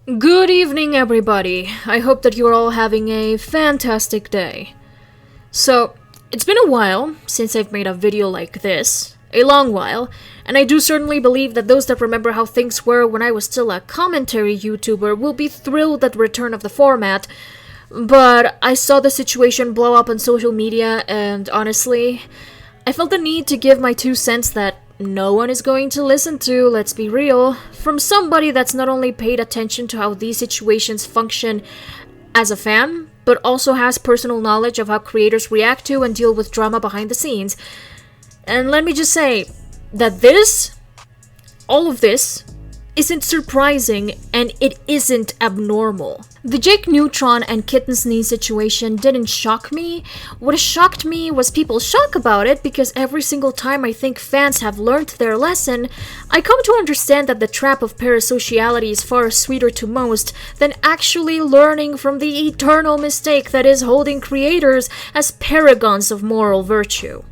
Good evening, everybody. I hope that you're all having a fantastic day. So, it's been a while since I've made a video like this, a long while, and I do certainly believe that those that remember how things were when I was still a commentary YouTuber will be thrilled at the return of the format, but I saw the situation blow up on social media, and honestly, I felt the need to give my 2 cents that no one is going to listen to, let's be real, from somebody that's not only paid attention to how these situations function as a fan, but also has personal knowledge of how creators react to and deal with drama behind the scenes. And let me just say that all of this, isn't surprising and it isn't abnormal. The JakeNeutron and Kitten's Knee situation didn't shock me. What shocked me was people's shock about it, because every single time I think fans have learned their lesson, I come to understand that the trap of parasociality is far sweeter to most than actually learning from the eternal mistake that is holding creators as paragons of moral virtue.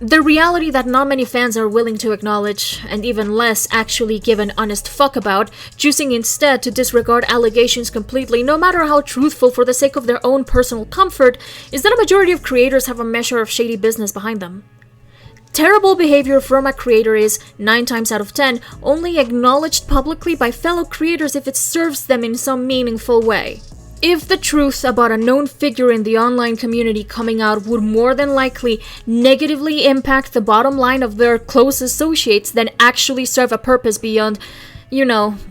The reality that not many fans are willing to acknowledge, and even less actually give an honest fuck about, choosing instead to disregard allegations completely, no matter how truthful, for the sake of their own personal comfort, is that a majority of creators have a measure of shady business behind them. Terrible behavior from a creator is, 9 times out of 10, only acknowledged publicly by fellow creators if it serves them in some meaningful way. If the truth about a known figure in the online community coming out would more than likely negatively impact the bottom line of their close associates than actually serve a purpose beyond,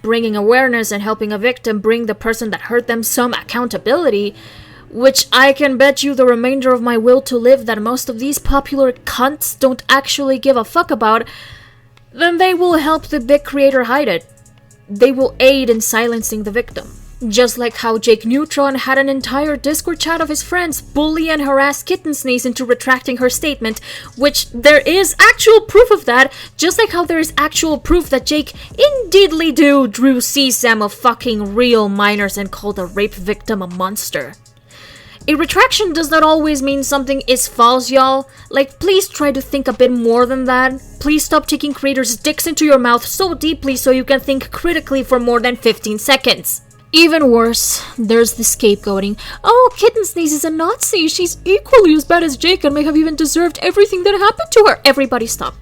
bringing awareness and helping a victim bring the person that hurt them some accountability, which I can bet you the remainder of my will to live that most of these popular cunts don't actually give a fuck about, then they will help the big creator hide it. They will aid in silencing the victim. Just like how JakeNeutron had an entire Discord chat of his friends bully and harass Kitten's Knees into retracting her statement, which there is actual proof of that, just like how there is actual proof that Jake indeedly drew CSAM of fucking real minors and called a rape victim a monster. A retraction does not always mean something is false, y'all. Like, please try to think a bit more than that. Please stop taking creators' dicks into your mouth so deeply so you can think critically for more than 15 seconds. Even worse, there's the scapegoating. Oh, Kitten's Knees is a Nazi. She's equally as bad as Jake and may have even deserved everything that happened to her. Everybody stop.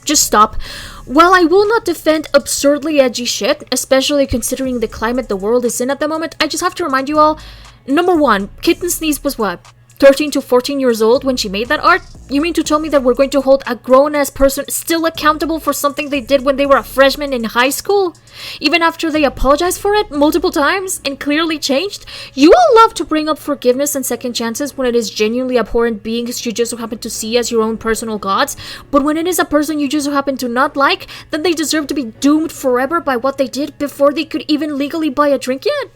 Just stop. While I will not defend absurdly edgy shit, especially considering the climate the world is in at the moment, I just have to remind you all, number one, Kitten's Knees was what? 13 to 14 years old when she made that art? You mean to tell me that we're going to hold a grown-ass person still accountable for something they did when they were a freshman in high school? Even after they apologized for it multiple times and clearly changed? You all love to bring up forgiveness and second chances when it is genuinely abhorrent beings you just so happen to see as your own personal gods, but when it is a person you just so happen to not like, then they deserve to be doomed forever by what they did before they could even legally buy a drink yet?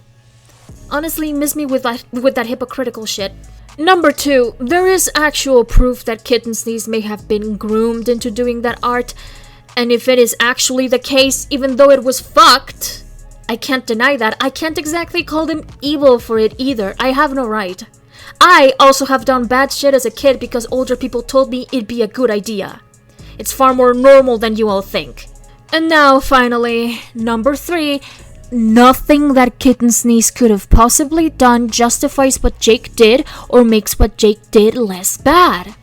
Honestly, miss me with that hypocritical shit. Number 2, there is actual proof that Kitten's Knees may have been groomed into doing that art, and if it is actually the case, even though it was fucked, I can't deny that. I can't exactly call them evil for it either. I have no right. I also have done bad shit as a kid because older people told me it'd be a good idea. It's far more normal than you all think. And now, finally, number 3, nothing that Kitten's Knees could have possibly done justifies what Jake did or makes what Jake did less bad.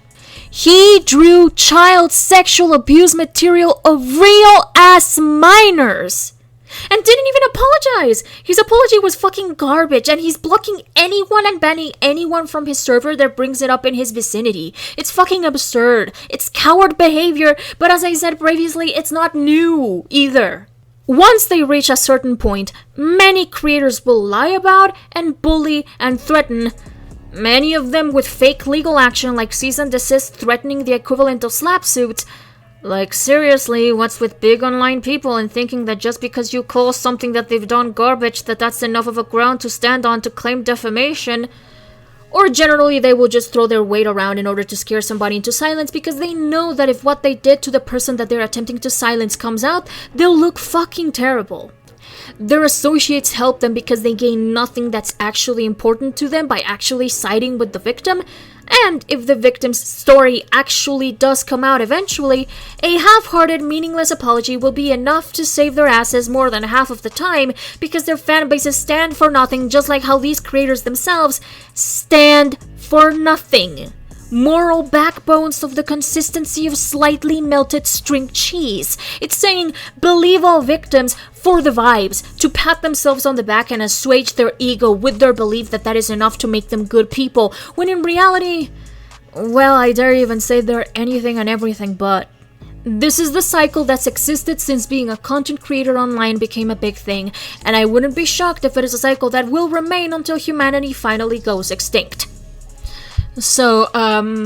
He drew child sexual abuse material of real-ass minors and didn't even apologize. His apology was fucking garbage, and he's blocking anyone and banning anyone from his server that brings it up in his vicinity. It's fucking absurd. It's coward behavior, but as I said previously, it's not new either. Once they reach a certain point, many creators will lie about and bully and threaten, many of them with fake legal action like cease and desist threatening the equivalent of slap suits. Like, seriously, what's with big online people and thinking that just because you call something that they've done garbage, that's enough of a ground to stand on to claim defamation? Or generally, they will just throw their weight around in order to scare somebody into silence because they know that if what they did to the person that they're attempting to silence comes out, they'll look fucking terrible. Their associates help them because they gain nothing that's actually important to them by actually siding with the victim. And if the victim's story actually does come out eventually, a half-hearted, meaningless apology will be enough to save their asses more than half of the time, because their fan bases stand for nothing, just like how these creators themselves stand for nothing. Moral backbones of the consistency of slightly melted string cheese. It's saying, believe all victims for the vibes, to pat themselves on the back and assuage their ego with their belief that that is enough to make them good people, when in reality, well, I dare even say they're anything and everything but. This is the cycle that's existed since being a content creator online became a big thing, and I wouldn't be shocked if it is a cycle that will remain until humanity finally goes extinct. So,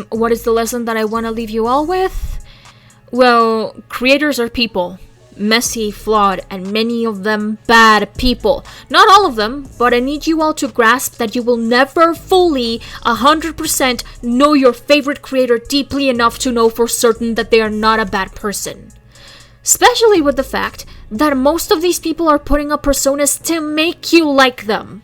what is the lesson that I want to leave you all with? Well, creators are people. Messy, flawed, and many of them bad people. Not all of them, but I need you all to grasp that you will never fully, 100% know your favorite creator deeply enough to know for certain that they are not a bad person. Especially with the fact that most of these people are putting up personas to make you like them.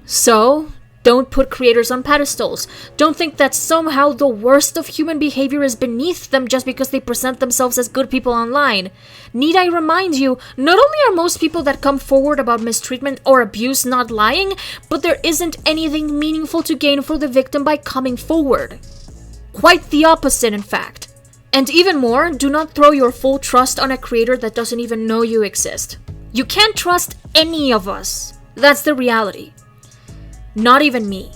So, don't put creators on pedestals. Don't think that somehow the worst of human behavior is beneath them just because they present themselves as good people online. Need I remind you, not only are most people that come forward about mistreatment or abuse not lying, but there isn't anything meaningful to gain for the victim by coming forward. Quite the opposite, in fact. And even more, do not throw your full trust on a creator that doesn't even know you exist. You can't trust any of us. That's the reality. Not even me.